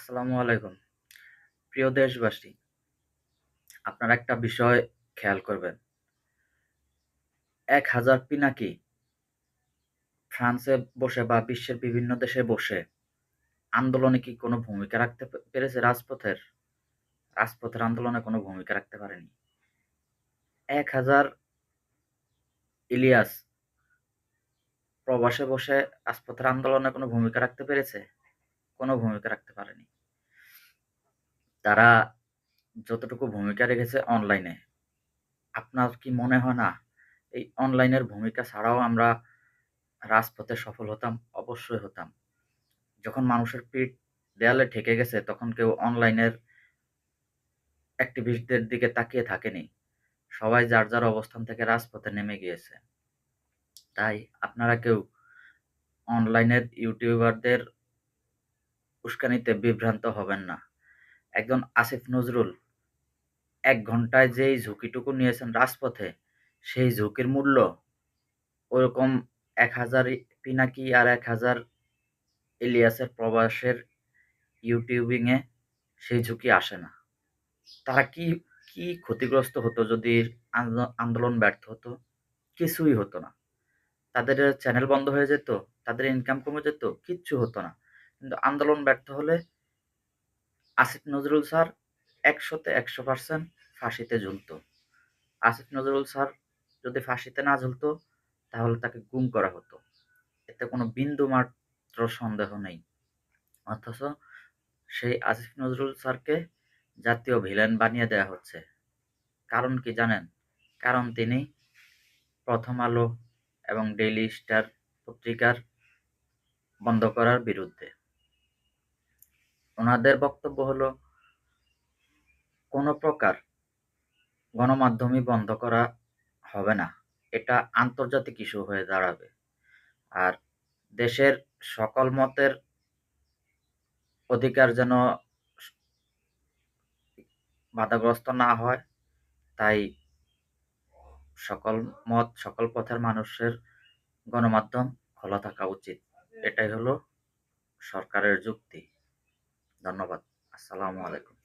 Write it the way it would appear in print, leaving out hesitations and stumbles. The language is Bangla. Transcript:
আসসালামু আলাইকুম। প্রিয় দেশবাসী, আপনারা একটা বিষয় খেয়াল করবেন। ১,০০০ পিনাকি ফ্রান্সে বসে বা বিশ্বের বিভিন্ন দেশে বসে আন্দোলনে কি কোনো ভূমিকা রাখতে পেরেছে রাজপথের? রাজপথের আন্দোলনে কোনো ভূমিকা রাখতে পারেনি। ১,০০০ ইলিয়াস প্রবাসে বসে রাজপথের আন্দোলনে কোনো ভূমিকা রাখতে পেরেছে? কোনো ভূমিকা রাখতে পারেনি। তারা যতটুকু ভূমিকা রেখেছে অনলাইনে। আপনার কি মনে হয় না এই অনলাইনের ভূমিকা ছাড়াও আমরা রাজপথে সফল হতাম? অবশ্যই হতাম। যখন মানুষের পিঠ দেয়ালে ঠেকে গেছে তখন কেউ অনলাইনের অ্যাক্টিভিস্টদের দিকে তাকিয়ে থাকেনি। সবাই যার যার অবস্থান থেকে রাজপথে নেমে গিয়েছে। তাই আপনারা কেউ অনলাইনের ইউটিউবারদের উস্কানিতে বিভ্রান্ত হবেন না। একজন আসিফ নজরুল ১ ঘন্টায় যেই ঝুঁকিটুকু নিয়েছেন রাজপথে, সেই ঝুঁকির মূল্য ওরকম ১,০০০ পিনাকি আর ১,০০০ ইলিয়াসের প্রবাসের ইউটিউবিং এ সেই ঝুঁকি আসে না। তারা কি ক্ষতিগ্রস্ত হতো যদি আন্দোলন ব্যর্থ হতো? কিছুই হতো না। তাদের চ্যানেল বন্ধ হয়ে যেত, তাদের ইনকাম কমে যেত, কিচ্ছু হতো না। কিন্তু আন্দোলন ব্যর্থ হলে আসিফ নজরুল স্যার ১০০ তে ১০০% ফাঁসিতে ঝুলতো। আসিফ নজরুল স্যার যদি ফাঁসিতে না ঝুলতো তাহলে তাকে গুম করা হতো। এতে কোনো বিন্দুমাত্র সন্দেহ নেই। অথচ সেই আসিফ নজরুল স্যারকে জাতীয় ভিলেন বানিয়ে দেয়া হচ্ছে। কারণ কি জানেন? কারণ তিনি প্রথম আলো এবং ডেইলি স্টার পত্রিকার বন্ধ করার বিরুদ্ধে। ওনাদের বক্তব্য হলো কোনো প্রকার গণমাধ্যমই বন্ধ করা হবে না। এটা আন্তর্জাতিক ইস্যু হয়ে দাঁড়াবে। আর দেশের সকল মতের অধিকার যেন বাধাগ্রস্ত না হয়, তাই সকল মত, সকল পথের মানুষের গণমাধ্যম খোলা থাকা উচিত। এটাই হলো সরকারের যুক্তি। ধন্যবাদ। আসসালামু আলাইকুম।